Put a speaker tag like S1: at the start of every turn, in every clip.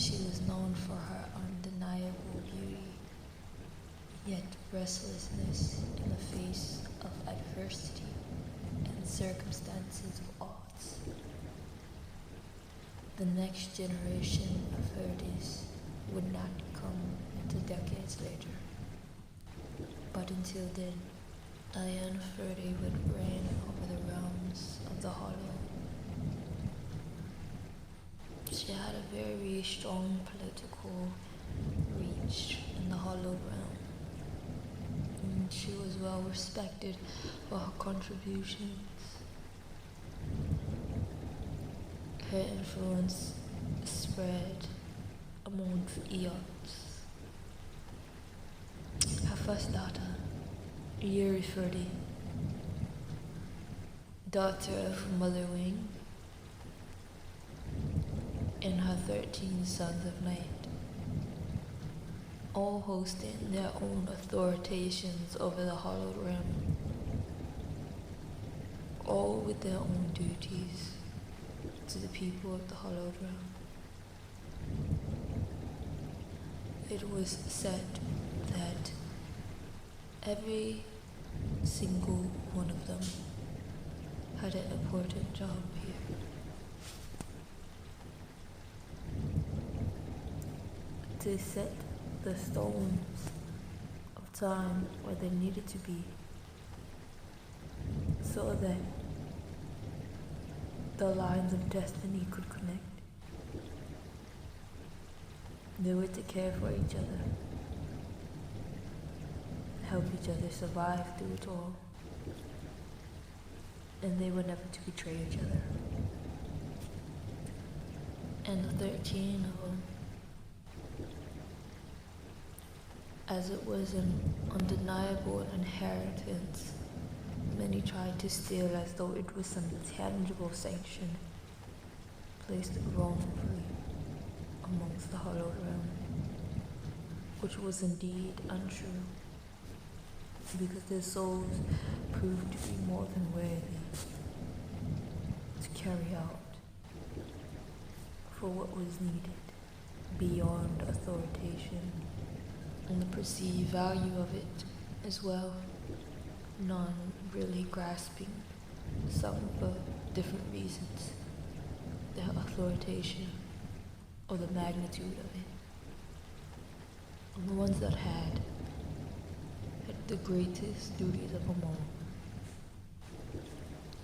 S1: She was known for her undeniable beauty, yet restlessness in the face of adversity and circumstances of odds. The next generation of Verdes would not come until decades later. But until then, Diana Verde would reign over the realms of the Hollow. She had a very strong political reach in the Hollow realm, and she was well respected for her contributions. Her influence spread amongst eons. Her first daughter, Yuri Verde, daughter of Mother Wing, and her 13 sons of night, all hosting their own authoritations over the Hollow Realm, all with their own duties to the people of the Hollow Realm. It was said that every single one of them had an important job here. To set the stones of time where they needed to be, so that the lines of destiny could connect. They were to care for each other, help each other survive through it all, and they were never to betray each other. And the 13 of them, as it was an undeniable inheritance, many tried to steal as though it was some tangible sanction placed wrongfully amongst the Hollow Realm, which was indeed untrue, because their souls proved to be more than worthy to carry out for what was needed beyond authoritation, and the perceived value of it as well, none really grasping, some for different reasons, the authoritation or the magnitude of it. And the ones that had the greatest duties of them all: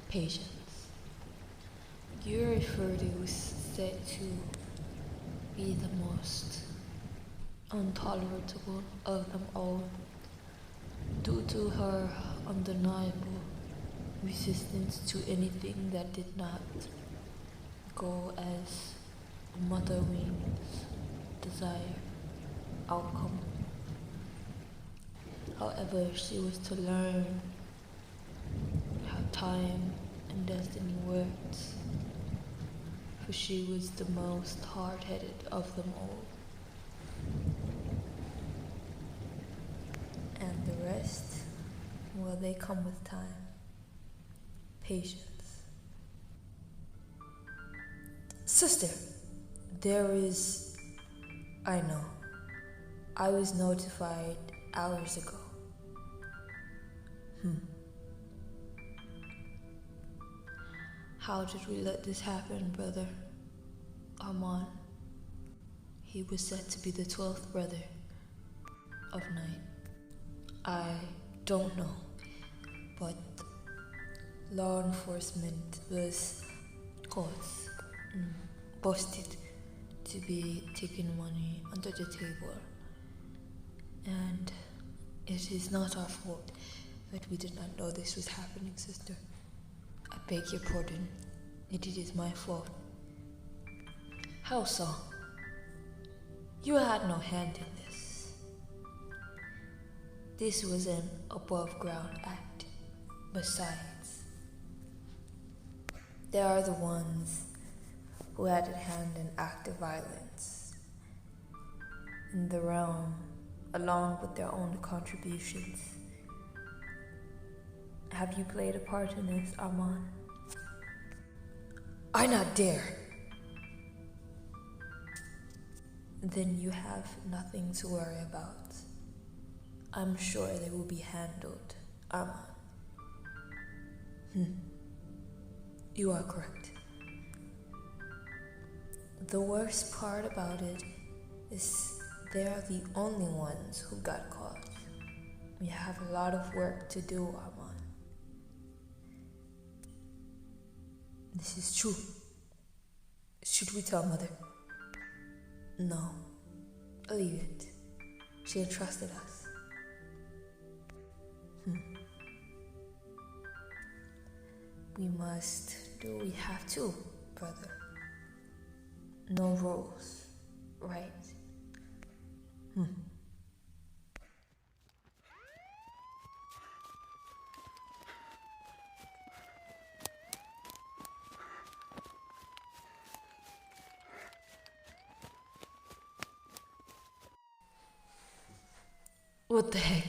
S1: patience. Yuri Verde was said to be the most intolerable of them all, due to her undeniable resistance to anything that did not go as Mother Wing's desired outcome. However, she was to learn how time and destiny works, for she was the most hard-headed of them all. And the rest, well, they come with time. Patience. Sister, I know. I was notified hours ago. How did we let this happen, brother? Armand. He was said to be the 12th brother of night. I don't know, but law enforcement was caught, busted to be taking money under the table. And it is not our fault that we did not know this was happening, sister. I beg your pardon. It is my fault. How so? You had no hand in this. This was an above-ground act. Besides, they are the ones who had a hand in active violence in the realm, along with their own contributions. Have you played a part in this, Armand? I not dare. then you have nothing to worry about. I'm sure they will be handled, Armand. You are correct. The worst part about it is they are the only ones who got caught. We have a lot of work to do, Armand. This is true. Should we tell Mother? No. Leave it. She entrusted us. We must do what we have to, brother. No rules, right? What the heck?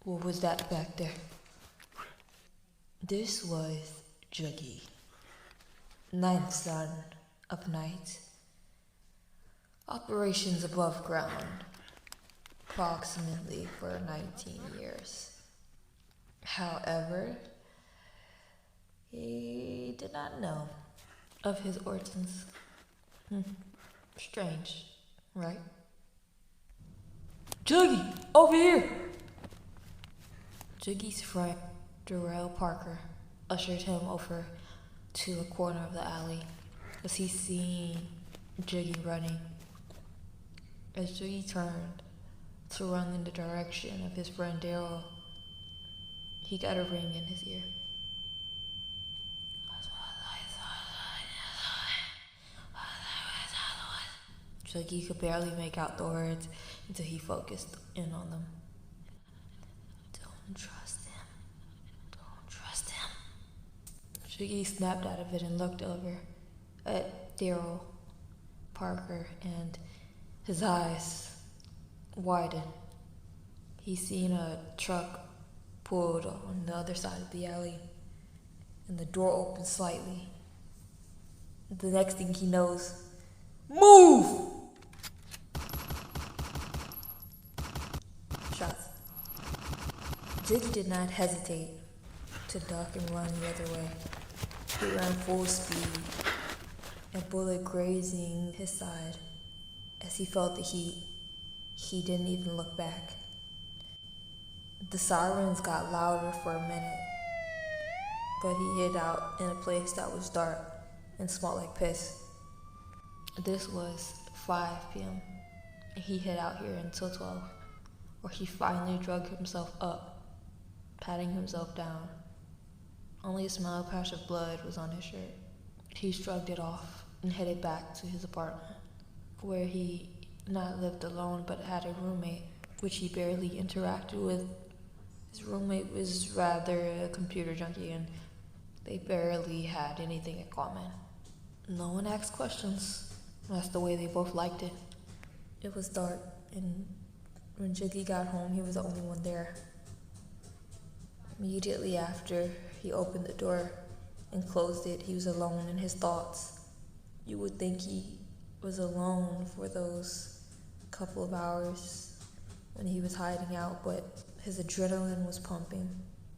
S1: What was that back there? This was Juggy, ninth son of Night. Operations above ground, approximately for 19 years. However, he did not know of his origins. Strange, right? Juggy, over here! Juggy's friend, Darrell Parker, ushered him over to a corner of the alley as he seen Juggy running. As Juggy turned to run in the direction of his friend Darrell, he got a ring in his ear. Juggy could barely make out the words until he focused in on them. Don't trust him. Don't trust him. Juggy snapped out of it and looked over at Darrell Parker, and his eyes widened. He seen a truck pulled on the other side of the alley, and the door opened slightly. The next thing he knows, move! Shots. Juggy did not hesitate to duck and run the other way. He ran full speed, a bullet grazing his side. As he felt the heat, he didn't even look back. The sirens got louder for a minute, but he hid out in a place that was dark and smelled like piss. This was 5 p.m. and he hid out here until 12, where he finally drug himself up, patting himself down. Only a small patch of blood was on his shirt. He shrugged it off and headed back to his apartment, where he not lived alone but had a roommate, which he barely interacted with. His roommate was rather a computer junkie, and they barely had anything in common. No one asked questions. That's the way they both liked it. It was dark, and when Juggy got home, he was the only one there. Immediately after he opened the door and closed it, he was alone in his thoughts. You would think he was alone for those couple of hours when he was hiding out, but his adrenaline was pumping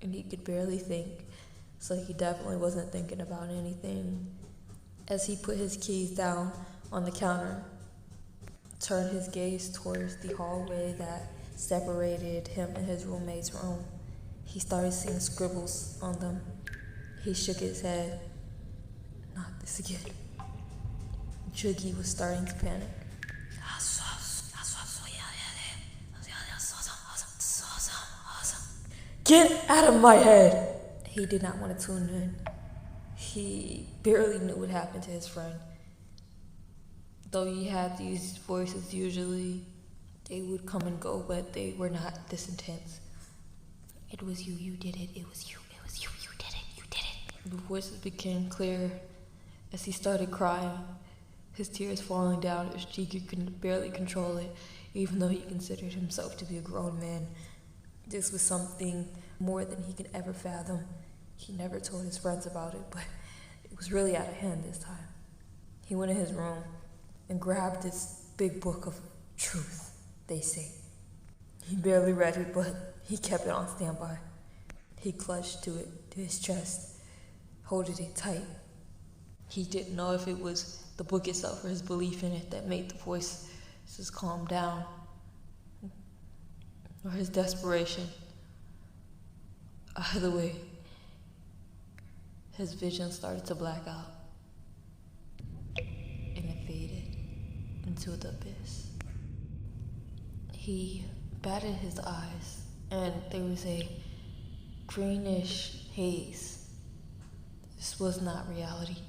S1: and he could barely think, so he definitely wasn't thinking about anything. As he put his keys down on the counter, turned his gaze towards the hallway that separated him and his roommate's room, he started seeing scribbles on them. He shook his head. Not this again. Juggy was starting to panic. Get out of my head! He did not want to tune in. He barely knew what happened to his friend. Though he had these voices, usually they would come and go, but they were not this intense. It was you, you did it, it was you, you did it, you did it. The voices became clearer as he started crying, his tears falling down his cheek. He could barely control it, even though he considered himself to be a grown man. This was something more than he could ever fathom. He never told his friends about it, but it was really out of hand this time. He went in his room and grabbed his big book of truth, they say. He barely read it, but he kept it on standby. He clutched to it, to his chest, holding it tight. He didn't know if it was the book itself or his belief in it that made the voices calm down, or his desperation. Either way, his vision started to black out, and it faded into the abyss. He batted his eyes, and there was a greenish haze. This was not reality.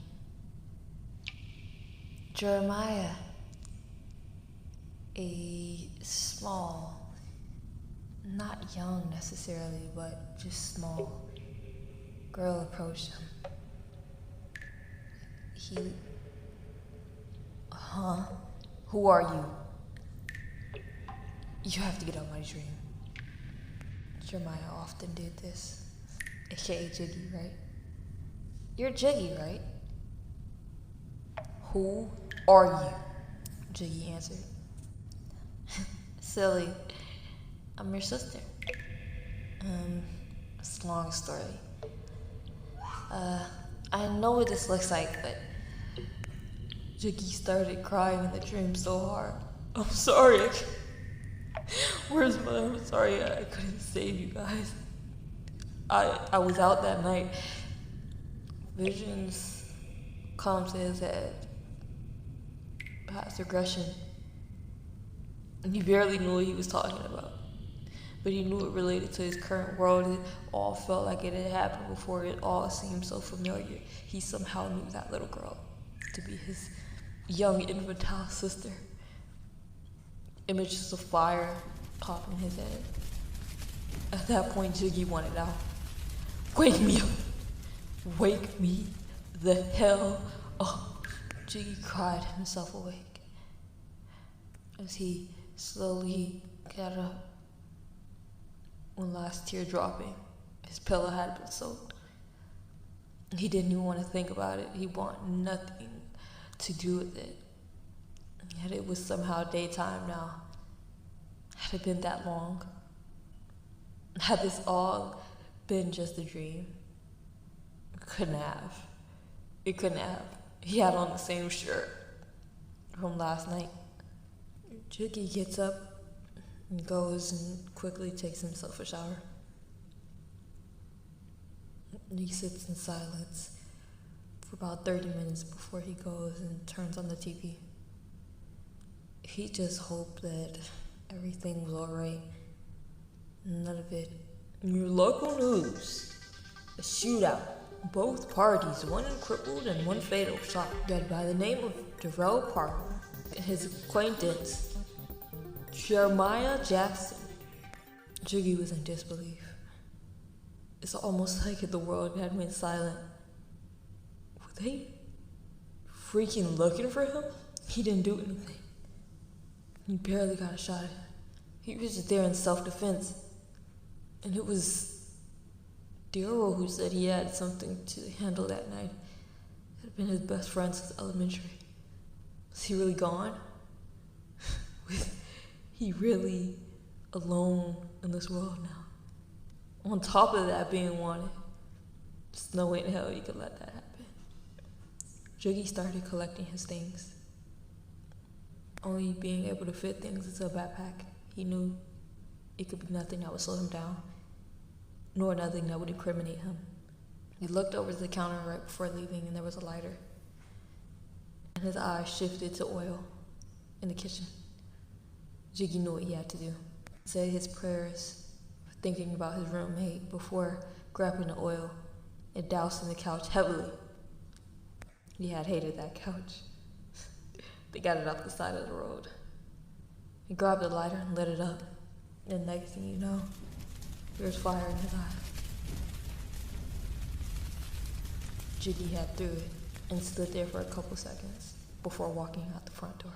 S1: Jeremiah, a small, not young necessarily, but just small girl approached him. Who are you? You have to get out of my dream. Jeremiah often did this, aka Jiggy, right? You're Jiggy, right? Who are you? Jiggy answered. Silly, I'm your sister. It's a long story. I know what this looks like, but Jiggy started crying in the dream so hard. I'm sorry. Where's Mom? I'm sorry I couldn't save you guys. I was out that night. Visions come to his head. Past regression. And he barely knew what he was talking about. But he knew it related to his current world. It all felt like it had happened before. It all seemed so familiar. He somehow knew that little girl to be his young infantile sister. Images of fire popped in his head. At that point, Jiggy wanted out. Wake me up. Wake me the hell up. Jiggy cried himself awake. As he slowly got up, one last tear dropping, his pillow had been soaked. He didn't even want to think about it. He wanted nothing to do with it. Yet it was somehow daytime now. Had it been that long? Had this all been just a dream? It couldn't have. It couldn't have. He had on the same shirt from last night. Jiggy gets up and goes and quickly takes himself a shower. He sits in silence for about 30 minutes before he goes and turns on the TV. He just hoped that everything was alright. None of it. In your local news, a shootout. Both parties, one crippled and one fatal, shot dead by the name of Darrell Parker and his acquaintance, Jeremiah Jackson. Jiggy was in disbelief. It's almost like the world had went silent. Were they freaking looking for him? He didn't do anything. He barely got a shot at him. He was just there in self-defense. And it was Darrell who said he had something to handle that night. It had been his best friend since elementary. Was he really gone? Was he really alone in this world now? On top of that being wanted, there's no way in hell you could let that happen. Jiggy started collecting his things. Only being able to fit things into a backpack, he knew it could be nothing that would slow him down, nor nothing that would incriminate him. He looked over to the counter right before leaving, and there was a lighter. And his eyes shifted to oil in the kitchen. Jiggy knew what he had to do. He said his prayers, thinking about his roommate before grabbing the oil and dousing the couch heavily. He had hated that couch. They got it off the side of the road. He grabbed the lighter and lit it up. And next thing you know, there's fire in his eye. Jiggy had through it and stood there for a couple seconds before walking out the front door.